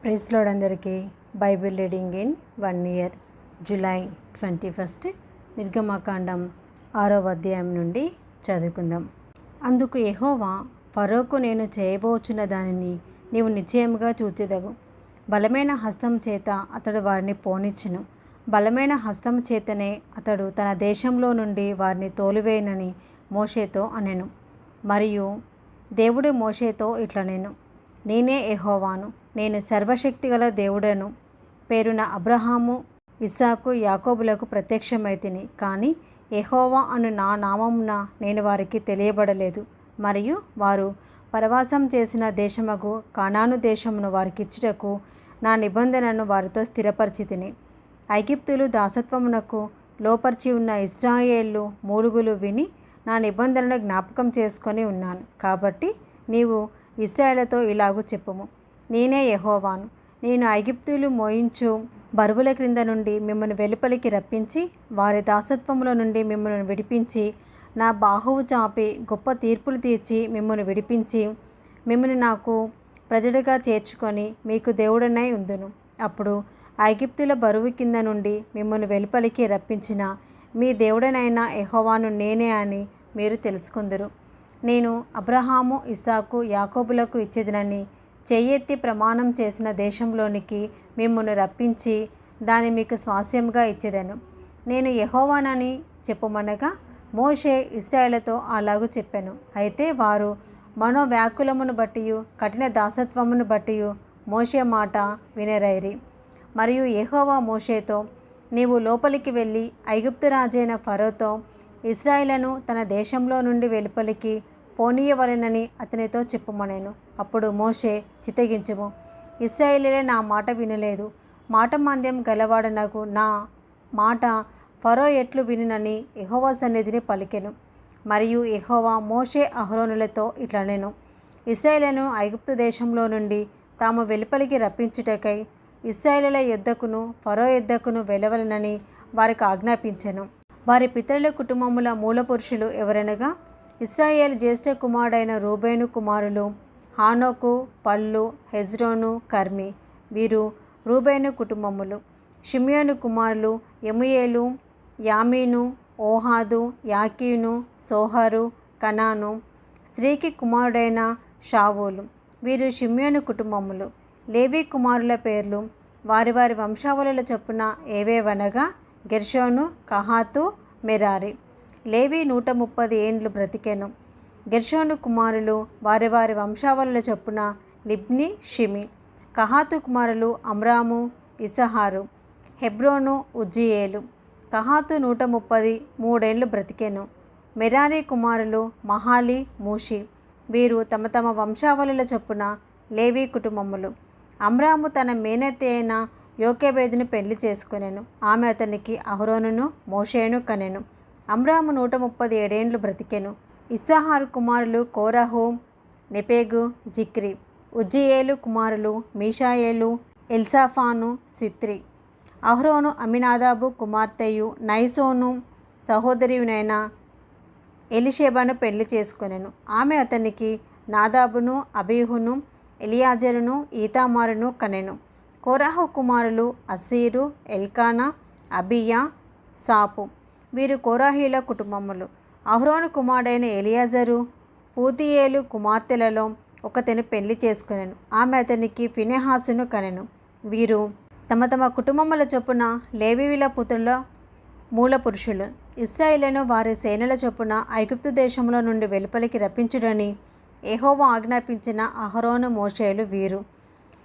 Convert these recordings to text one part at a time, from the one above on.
Praise lord అందరికీ Bible reading in 1 year July 21 నిర్గమకాండం 6వ అధ్యాయం నుండి చదువుకుందాం. అందుకు యెహోవా ఫరోకు, నేను చేయబోచున్న దానిని నీవు నిశ్చయముగా చూచెదవు. బలమైన హస్తం చేత అతడు వారిని పోనిచ్చును. బలమైన హస్తం చేతనే అతడు తన దేశంలో నుండి వారిని తోలివేయనని మోషేతో అనెను. మరియు దేవుడు మోషేతో ఇట్లనెను, నేనే యెహోవాను, నేను సర్వశక్తిగల దేవుడను. పేరున అబ్రహాము, ఇస్సాకు, యాకోబులకు ప్రత్యక్షమైతిని, కానీ యెహోవా అను నా నామమున నేను వారికి తెలియబడలేదు. మరియు వారు పరవాసం చేసిన దేశమగు కానాను దేశమును వారికిచ్చుటకు నా నిబంధనను వారితో స్థిరపరిచితిని. ఐగుప్తులు దాసత్వమునకు లోపర్చి ఉన్న ఇశ్రాయేలు మూలుగులు విని నా నిబంధనను జ్ఞాపకం చేసుకొని ఉన్నాను. కాబట్టి నీవు ఇశ్రాయేలుతో ఇలాగూ చెప్పుము, నేనే యెహోవాను. నేను ఐగుప్తులు మోయించు బరువుల క్రింద నుండి మిమ్మల్ని వెలుపలికి రప్పించి వారి దాసత్వముల నుండి మిమ్మల్ని విడిపించి నా బాహువు చాపి గొప్ప తీర్పులు తీర్చి మిమ్మల్ని విడిపించి మిమ్మల్ని నాకు ప్రజలుగా చేర్చుకొని మీకు దేవుడనై ఉందును. అప్పుడు ఐగుప్తుల బరువు కింద నుండి మిమ్మల్ని వెలుపలికి రప్పించిన మీ దేవుడనైన యెహోవాను నేనే అని మీరు తెలుసుకుందురు. నేను అబ్రహాము, ఇస్సాకు, యాకోబులకు ఇచ్చేదనని చెయ్యెత్తి ప్రమాణం చేసిన దేశంలోనికి మిమ్మల్ని రప్పించి దాన్ని మీకు స్వాస్యముగా ఇచ్చేదను. నేను యెహోవానని చెప్పుమనగా మోషే ఇశ్రాయేలుతో అలాగూ చెప్పాను. అయితే వారు మనోవ్యాకులమును బట్టి కఠిన దాసత్వమును బట్టి మోషే మాట వినరైరి. మరియు యెహోవా మోషేతో, నీవు లోపలికి వెళ్ళి ఐగుప్తు రాజైన ఫరోతో ఇశ్రాయేలును తన దేశంలో నుండి వెలుపలికి పోనీయవలెనని అతనితో చెప్పుమనెను. అప్పుడు మోషే, చిత్తగించుము, ఇశ్రాయేలీలే నా మాట వినలేదు. మాట మాంద్యం గలవాడనగు నా మాట ఫరో ఎట్లు వినునని యెహోవా సన్నిధిని పలికెను. మరియు యెహోవా మోషే అహరోనులతో ఇట్లనెను, ఇశ్రాయేలును ఐగుప్తు దేశంలో నుండి తాము వెలుపలికి రప్పించుటకై ఇశ్రాయేలీల యొద్దకును ఫరో యొద్దకును వెళ్ళవలెనని వారికి ఆజ్ఞాపించెను. వారి పితరుల కుటుంబముల మూలపురుషులు ఎవరనగా ఇశ్రాయేలు జ్యేష్ఠ కుమారుడైన రూబేను కుమారులు హానోకు, పల్లు, హెజ్రోను, కర్మి. వీరు రూబేను కుటుంబములు. షిమ్యోను కుమారులు యెమూయేలు, యామీను, ఓహాదు, యాకీను, సోహరు, కనాను. స్త్రీకి కుమారుడైన షావూలు. వీరు షిమ్యోను కుటుంబములు. లేవి కుమారుల పేర్లు వారి వారి వంశావళుల చొప్పున ఏవేవనగా గెర్షోను, కహాతు, మెరారి. లేవి 130 ఏండ్లు బ్రతికెను. గెర్షోను కుమారులు వారి వారి వంశావళుల చొప్పున లిబ్ని, షిమి. కహాతు కుమారులు అమ్రాము, ఇసహారు, హెబ్రోను, ఉజ్జియేలు. కహాతు 133 ఏండ్లు బ్రతికెను. మెరారి కుమారులు మహాలి, మూషి. వీరు తమ తమ వంశావళుల చొప్పున లేవి కుటుంబములు. అమ్రాము తన మేనత్తి అయిన యోకెబేదును పెళ్లి చేసుకొనెను. ఆమె అతనికి అహరోనును మోషేను కనెను. అమ్రాము 137 ఏండ్లు బ్రతికెను. ఇస్సాహారు కుమారులు కోరహు, నెపెగు, జిక్రి. ఉజ్జియేలు కుమారులు మీషాయేలు, ఎల్సాఫాను, సిత్రి. అహరోను అమినాదాబు కుమార్తెయు నైసోను సహోదరియునైన ఎలిషేబను పెళ్లి చేసుకొనెను. ఆమె అతనికి నాదాబును, అబీహును, ఎలియాజరును, ఈతామారును కనెను. కోరహు కుమారులు అస్సీరు, ఎల్కానా, అబియా, సాపు. వీరు కోరాహీల కుటుంబములు. అహరోను కుమారుడైన ఎలియాజరు పూతియేలు కుమార్తెలలో ఒకతని పెళ్లి చేసుకొనెను. ఆమె అతనికి ఫినెహాసును కనెను. వీరు తమ తమ కుటుంబముల చొప్పున లేవీయుల పుత్రుల మూల పురుషులు. ఇశ్రాయేలును వారి సేనల చొప్పున ఐగుప్తు దేశంలో నుండి వెలుపలికి రప్పించుడని యెహోవా ఆజ్ఞాపించిన అహరోను, మోషేలు వీరు.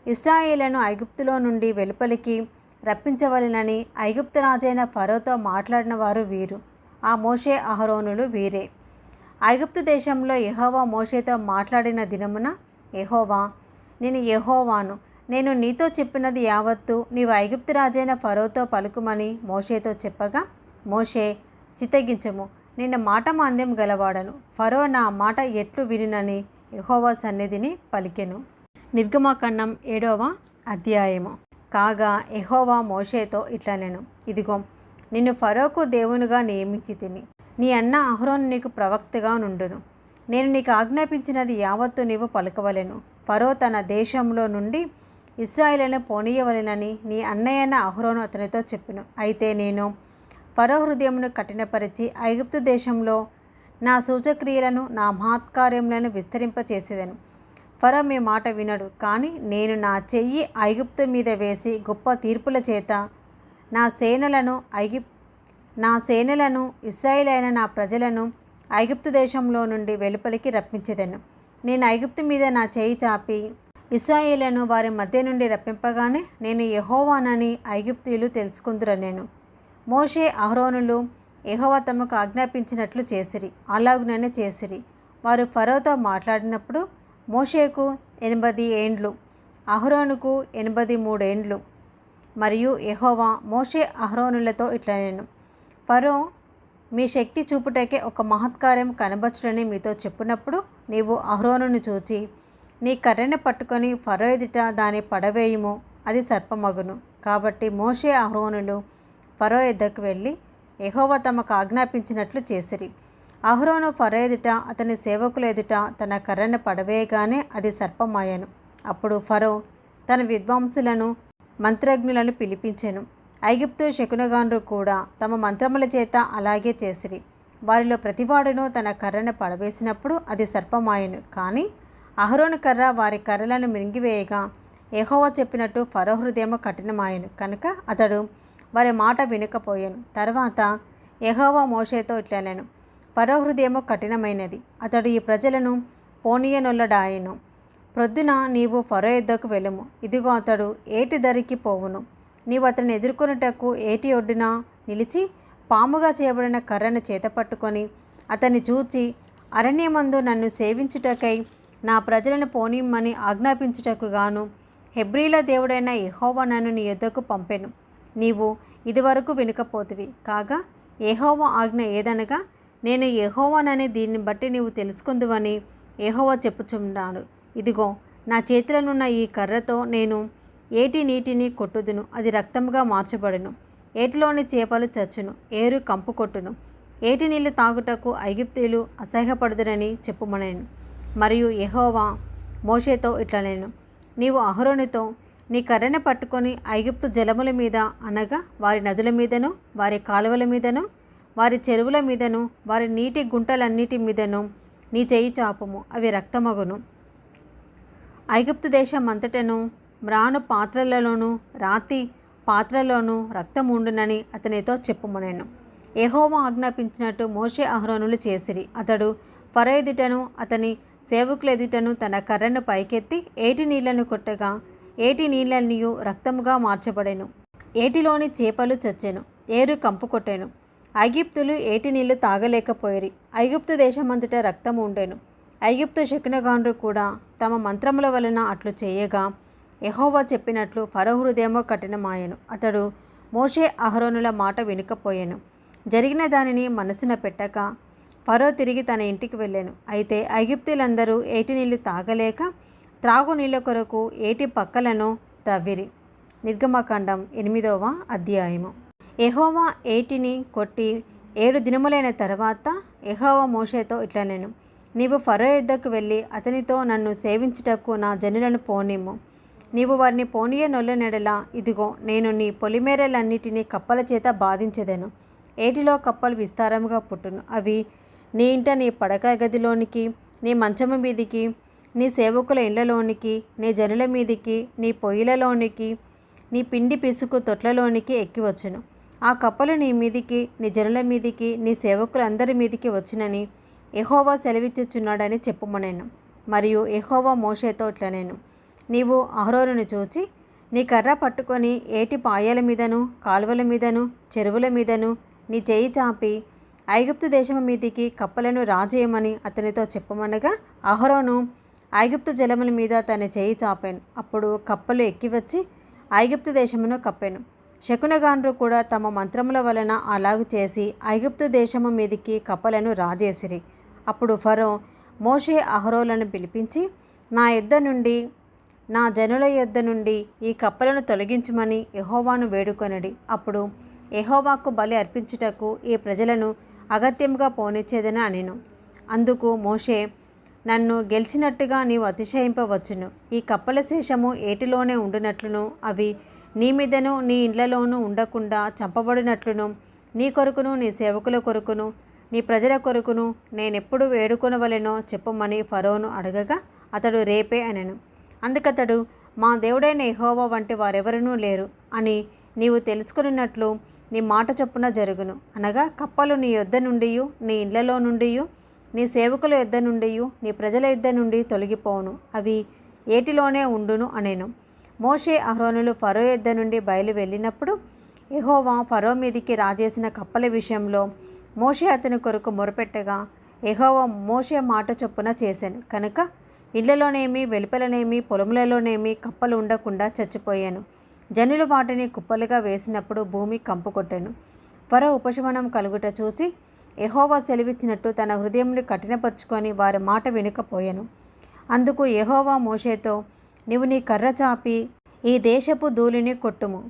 ఇశ్రాయేలును ఐగుప్తులో నుండి వెలుపలికి రప్పించవలెనని ఐగుప్తు రాజైన ఫరోతో మాట్లాడిన వారు వీరు. ఆ మోషే అహరోనులు వీరే. ఐగుప్తు దేశంలో యెహోవా మోషేతో మాట్లాడిన దినమున యెహోవా, నేను యెహోవాను, నేను నీతో చెప్పినది యావత్తు నీవు ఐగుప్తు రాజైన ఫరోతో పలుకుమని మోషేతో చెప్పగా, మోషే, చిత్తగించము, నేను మాట మాంద్యం గలవాడను. ఫరో నా మాట ఎట్లు వినునని యెహోవా సన్నిధిని పలికెను. నిర్గమకాండం 7వ అధ్యాయము. కాగా యెహోవా మోషేతో ఇట్లనెను, ఇదిగో, నిన్ను ఫరోకు దేవునిగా నియమించితిని. నీ అన్న అహరోను నీకు ప్రవక్తగా నుండును. నేను నీకు ఆజ్ఞాపించినది యావత్తు నీవు పలుకవలెను. ఫరో తన దేశంలో నుండి ఇశ్రాయేలును పోనీయవలెనని నీ అన్నయ్యైన అహరోను అతనితో చెప్పెను. అయితే నేను ఫరో హృదయమును కఠినపరిచి ఐగుప్తు దేశంలో నా సూచక్రియలను నా మహత్కార్యములను విస్తరింపచేసేదను. ఫరో మీ మాట వినడు, కానీ నేను నా చెయ్యి ఐగుప్తు మీద వేసి గొప్ప తీర్పుల చేత నా సేనలను ఇశ్రాయేలైన నా ప్రజలను ఐగుప్తు దేశంలో నుండి వెలుపలికి రప్పించెదను. నేను ఐగుప్తు మీద నా చేయి చాపి ఇశ్రాయేలును వారి మధ్య నుండి రప్పింపగానే నేను యెహోవానని ఐగుప్తీయులు తెలుసుకుందురనెను. మోషే అహరోనులు యెహోవా తమకు ఆజ్ఞాపించినట్లు చేసిరి, అలాగుననే చేసిరి. వారు ఫరోతో మాట్లాడినప్పుడు మోషేకు 80 ఏండ్లు, అహరోనుకు 83 ఏండ్లు. మరియు యెహోవా మోషే అహరోనులతో ఇట్లనెను, ఫరో మీ శక్తి చూపుటకే ఒక మహత్కార్యం కనబరచుడని మీతో చెప్పినప్పుడు నీవు అహరోనును చూచి నీ కర్రెను పట్టుకొని ఫరో ఎదుట దాని పడవేయుము, అది సర్పమగును. కాబట్టి మోషే అహరోనులు ఫరో ఎద్దకు వెళ్ళి యెహోవా తమకు ఆజ్ఞాపించినట్లు చేసిరి. అహరోను ఫరో ఎదుట అతని సేవకుల ఎదుట తన కర్రను పడవేయగానే అది సర్పమాయను. అప్పుడు ఫరో తన విద్వాంసులను మంత్రజ్ఞులను పిలిపించెను. ఐగుప్తు శకునగాండ్రు కూడా తమ మంత్రముల చేత అలాగే చేసిరి. వారిలో ప్రతివాడును తన కర్రను పడవేసినప్పుడు అది సర్పమాయను. కానీ అహరోను కర్ర వారి కర్రలను మింగివేయగా యెహోవా చెప్పినట్టు ఫరో హృదయము కఠినమాయను కనుక అతడు వారి మాట వినకపోయాను. తర్వాత యెహోవా మోషేతో ఇట్లనెను, ఫరో హృదయము కఠినమైనది, అతడు ఈ ప్రజలను పోనీయనొల్లడాయెను. ప్రొద్దున నీవు ఫరో యొద్దకు వెళ్ళుము, ఇదిగో అతడు ఏటి దరికి పోవును. నీవు అతన్ని ఎదుర్కొనుటకు ఏటి ఒడ్డున నిలిచి పాముగా చేయబడిన కర్రను చేతపట్టుకొని అతన్ని చూచి అరణ్యమందు నన్ను సేవించుటకై నా ప్రజలను పోనిమ్మని ఆజ్ఞాపించుటకు గాను హెబ్రీల దేవుడైన యెహోవా నన్ను నీ యొద్దకు పంపెను. నీవు ఇదివరకు వినకపోతివి, కాగా యెహోవా ఆజ్ఞ ఏదనగా నేను యెహోవానని దీన్ని బట్టి నీవు తెలుసుకుందువని యెహోవా చెప్పుచున్నాడు. ఇదిగో నా చేతిలోనున్న ఈ కర్రతో నేను ఏటి నీటిని కొట్టుదును, అది రక్తముగా మార్చబడును. ఏటిలోని చేపలు చచ్చును, ఏరు కంపు కొట్టును. ఏటి నీళ్లు తాగుటకు ఐగుప్తీయులు అసహ్యపడుదురని చెప్పుమనెను. మరియు యెహోవా మోషేతో ఇట్లనెను, నీవు అహరోనుతో నీ కర్రను పట్టుకొని ఐగుప్తు జలముల మీద అనగా వారి నదుల మీదను వారి కాలువల మీదను వారి చెరువుల మీదను వారి నీటి గుంటలన్నిటి మీదను నీ చేయి చాపుము, అవి రక్తమగును. ఐగుప్తు దేశం అంతటను మ్రాను పాత్రలలోను రాతి పాత్రలోను రక్తముండునని అతనితో చెప్పుమనెను. యెహోవా ఆజ్ఞాపించినట్టు మోషే అహరోనులు చేసిరి. అతడు ఫరో ఎదుటను అతని సేవకుల ఎదుటను తన కర్రను పైకెత్తి ఏటి నీళ్లను కొట్టగా ఏటి నీళ్ళనియు రక్తముగా మార్చబడెను. ఏటిలోని చేపలు చచ్చెను, ఏరు కంపు కొట్టెను. ఐగుప్తులు ఏటి నీళ్లు తాగలేకపోయిరి. ఐగుప్తు దేశమంతటా రక్తము ఉండెను. ఐగుప్తు శకునగాండ్రు కూడా తమ మంత్రముల వలన అట్లు చేయగా యెహోవా చెప్పినట్లు ఫరో హృదయము కఠినమాయెను. అతడు మోషే అహరోనుల మాట వినకపోయెను. జరిగిన దానిని మనసున పెట్టక ఫరో తిరిగి తన ఇంటికి వెళ్ళాను. అయితే ఐగుప్తులందరూ ఏటి నీళ్లు తాగలేక త్రాగునీళ్ళ కొరకు ఏటి పక్కలను తవ్విరి. నిర్గమకాండం 8వ అధ్యాయము. యెహోవా ఏటిని కొట్టి 7 దినములైన తర్వాత యెహోవా మోషేతో ఇట్లనెను, నీవు ఫరో యొద్దకు వెళ్ళి అతనితో నన్ను సేవించుటకు నా జనులను పోనిమ్ము. నీవు వారిని పోనీయనొల్లనెడల ఇదిగో నేను నీ పొలిమేరలన్నిటినీ కప్పల చేత బాధించెదను. ఏటిలో కప్పలు విస్తారముగా పుట్టును. అవి నీ ఇంట నీ పడక గదిలోనికి, నీ మంచము మీదికి, నీ సేవకుల ఇళ్లలోనికి, నీ జనుల మీదికి, నీ పొయ్యిలలోనికి, నీ పిండి పిసుకు తొట్లలోనికి ఎక్కివచ్చును. ఆ కప్పలు నీ మీదికి, నీ జనుల మీదికి, నీ సేవకులందరి మీదికి వచ్చినని యెహోవా సెలవిచ్చుచున్నాడని చెప్పుమనెను. మరియు యెహోవా మోషేతో ఇట్లనెను, నీవు అహరోనును చూచి నీ కర్ర పట్టుకొని ఏటి పాయల మీదను కాలువల మీదను చెరువుల మీదను నీ చేయి చాపి ఐగుప్తు దేశము మీదికి కప్పలను రాజేయమని అతనితో చెప్పమనగా అహరోను ఐగుప్తు జలముల మీద తన చేయి చాపాను. అప్పుడు కప్పలు ఎక్కివచ్చి ఐగుప్తు దేశమును కప్పెను. శకునగాండ్రు కూడా తమ మంత్రముల వలన అలాగు చేసి ఐగుప్తు దేశము మీదికి కప్పలను రాజేసిరి. అప్పుడు ఫరో మోషే అహరోనులను పిలిపించి నా యొద్ద నుండి నా జనుల యొద్ద నుండి ఈ కప్పలను తొలగించమని యెహోవాను వేడుకొనడి. అప్పుడు యెహోవాకు బలి అర్పించుటకు ఈ ప్రజలను అగత్యముగా పోనిచ్చేదని అనెను. అందుకు మోషే నన్ను గెలిచినట్టుగా నీవు అతిశయింపవచ్చును. ఈ కప్పల శేషము ఏటిలోనే ఉండునట్లును, అవి నీ మీదను నీ ఇండ్లలోనూ ఉండకుండా చంపబడినట్లును, నీ కొరకును నీ సేవకుల కొరకును నీ ప్రజల కొరకును నేనెప్పుడు వేడుకొనవలెనో చెప్పమని ఫరోను అడగగా అతడు రేపే అనెను. అందుకతడు, మా దేవుడైన యెహోవా వంటి వారెవరనూ లేరు అని నీవు తెలుసుకున్నట్లు నీ మాట చొప్పున జరుగును. అనగా కప్పలు నీ యొద్ద నుండి, నీ ఇండ్లలో నుండి, నీ సేవకుల యొద్ద నుండి, నీ ప్రజల యొద్ద నుండి తొలగిపోవును, అవి ఏటిలోనే ఉండును అనెను. మోషే అహరోనులు ఫరో యొద్ద నుండి బయలు వెళ్ళినప్పుడు యెహోవా ఫరో మీదికి రాజేసిన కప్పల విషయంలో మోషే అతని కొరకు మొరపెట్టగా యెహోవా మోషే మాట చొప్పున చేశాను కనుక ఇళ్లలోనేమి వెలుపలనేమి పొలములలోనేమి కప్పలు ఉండకుండా చచ్చిపోయాను. జనులు వాటిని కుప్పలుగా వేసినప్పుడు భూమి కంపు కొట్టెను. ఫరో ఉపశమనం కలుగుట చూసి యెహోవా సెలవిచ్చినట్టు తన హృదయమును కఠినపరుచుకొని వారి మాట వినకపోయాను. అందుకు యెహోవా మోషేతో, నీవు నీ కర్ర చాపి ఈ దేశపు ధూళిని కొట్టుము,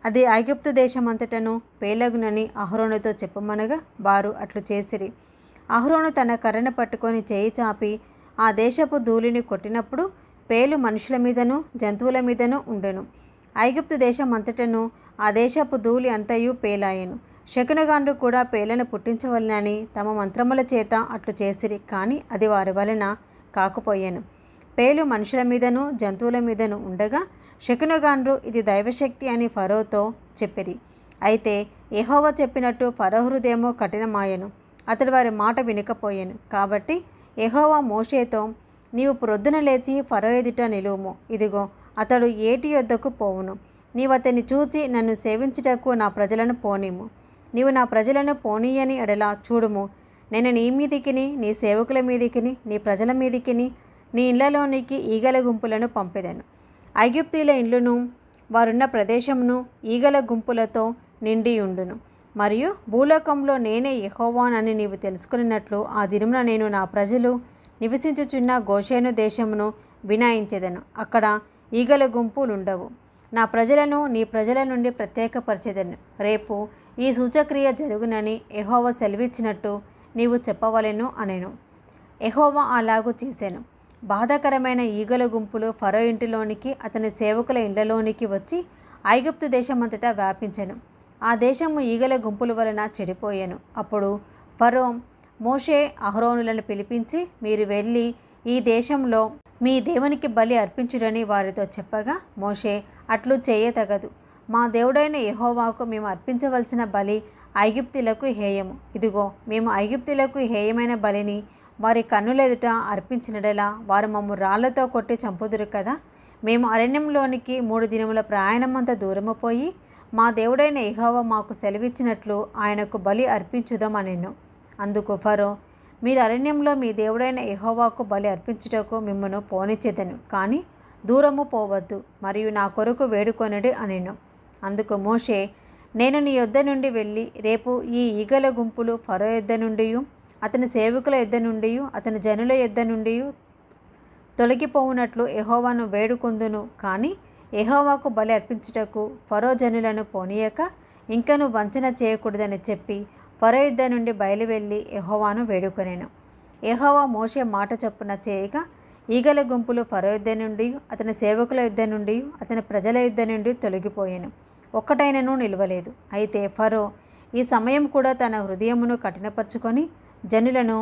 అది ఐగుప్తు దేశమంతటను పేలగునని అహరోనుతో చెప్పమనగా వారు అట్లు చేసిరి. అహరోను తన కర్రను పట్టుకొని చేయి చాపి ఆ దేశపు ధూళిని కొట్టినప్పుడు పేలు మనుషుల మీదను జంతువుల మీదను ఉండెను. ఐగుప్తు దేశం అంతటను ఆ దేశపు ధూళి అంతయు పేలాయెను. శకునగాండ్రు కూడా పేలను పుట్టించవలనని తమ మంత్రముల చేత అట్లు చేసిరి, కానీ అది వారి వలన కాకపోయాను. పేలు మనుషుల మీదను జంతువుల మీదను ఉండగా శకునగాండ్రు ఇది దైవశక్తి అని ఫరోతో చెప్పిరి. అయితే యెహోవా చెప్పినట్టు ఫరో హృదయము కఠినమాయెను, అతడు వారి మాట వినకపోయాను. కాబట్టి యెహోవా మోషేతో, నీవు ప్రొద్దున లేచి ఫరో ఎదుట నిలువుము, ఇదిగో అతడు ఏటి యొద్దకు పోవును, నీవు అతన్ని చూచి నన్ను సేవించుటకు నా ప్రజలను పోనిము. నీవు నా ప్రజలను పోనీయని ఎడల చూడుము, నేను నీ మీదికిని నీ సేవకుల మీదికిని నీ ప్రజల మీదికిని నీ ఇళ్లలోనికి ఈగల గుంపులను పంపెదను. ఐగుప్తీయుల ఇండ్లును వారున్న ప్రదేశమును ఈగల గుంపులతో నిండి ఉండును. మరియు భూలోకంలో నేనే యెహోవానని నీవు తెలుసుకున్నట్లు ఆ దినమున నేను నా ప్రజలు నివసించుచున్న గోషేను దేశమును వినాయించెదను. అక్కడ ఈగల గుంపులుండవు. నా ప్రజలను నీ ప్రజల నుండి ప్రత్యేకపరిచెదను. రేపు ఈ సూచక్రియ జరుగునని యెహోవా సెలవిచ్చినట్టు నీవు చెప్పవలెను అనెను. యెహోవా అలాగూ చేశాను. బాధాకరమైన ఈగల గుంపులు ఫరో ఇంటిలోనికి అతని సేవకుల ఇండ్లలోనికి వచ్చి ఐగుప్తు దేశమంతటా వ్యాపించెను. ఆ దేశము ఈగల గుంపుల వలన చెడిపోయాను. అప్పుడు ఫరో మోషే అహరోనులను పిలిపించి, మీరు వెళ్ళి ఈ దేశంలో మీ దేవునికి బలి అర్పించుడని వారితో చెప్పగా మోషే, అట్లు చేయతగదు. మా దేవుడైన యెహోవాకు మేము అర్పించవలసిన బలి ఐగుప్తీయులకు హేయము. ఇదిగో మేము ఐగుప్తీయులకు హేయమైన బలిని వారి కన్నులెదుట అర్పించినడలా వారు మమ్ము రాళ్లతో కొట్టి చంపుదురు కదా. మేము అరణ్యంలోనికి 3 దినముల ప్రయాణమంత దూరము పోయి మా దేవుడైన యెహోవా మాకు సెలవిచ్చినట్లు ఆయనకు బలి అర్పించుదాం అనెను. అందుకు ఫరో, మీరు అరణ్యంలో మీ దేవుడైన యెహోవాకు బలి అర్పించుటకు మిమ్మను పోనిచ్చేదను, కానీ దూరము పోవద్దు, మరియు నా కొరకు వేడుకొనుడి అనెను. అందుకు మోషే, నేను నీ యొద్ద నుండి వెళ్ళి రేపు ఈ ఈగల గుంపులు ఫరో యొద్ద నుండి అతని సేవకుల యొద్ద నుండి అతని జనుల యొద్ద నుండి తొలగిపోవునట్లు యెహోవాను వేడుకొందును, కానీ యెహోవాకు బలి అర్పించుటకు ఫరో జనులను పోనీయక ఇంకను వంచన చేయకూడదని చెప్పి ఫరో యొద్ద నుండి బయలువెళ్ళి యెహోవాను వేడుకొనెను. యెహోవా మోషే మాట చొప్పున చేయగా ఈగల గుంపులు ఫరో యొద్ద నుండి అతని సేవకుల యొద్ద నుండి అతని ప్రజల యొద్ద నుండి తొలగిపోయాను, ఒక్కటైనను నిలవలేదు. అయితే ఫరో ఈ సమయం కూడా తన హృదయమును కఠినపరుచుకొని జనులను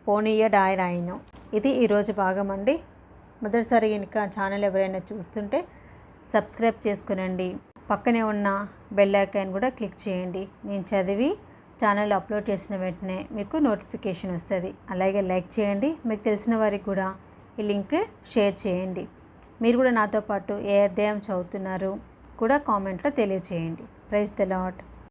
పోనీయడాయను. ఇది ఈరోజు భాగం అండి. మొదటిసారి ఇంకా ఛానల్ ఎవరైనా చూస్తుంటే సబ్స్క్రైబ్ చేసుకునండి. పక్కనే ఉన్న బెల్ ఐకాన్ కూడా క్లిక్ చేయండి. నేను చదివి ఛానల్ అప్లోడ్ చేసిన వెంటనే మీకు నోటిఫికేషన్ వస్తుంది. అలాగే లైక్ చేయండి. మీకు తెలిసిన వారికి కూడా ఈ లింక్ షేర్ చేయండి. మీరు కూడా నాతో పాటు ఏ అధ్యాయం చదువుతున్నారు కూడా కామెంట్లో తెలియచేయండి. Praise the lord.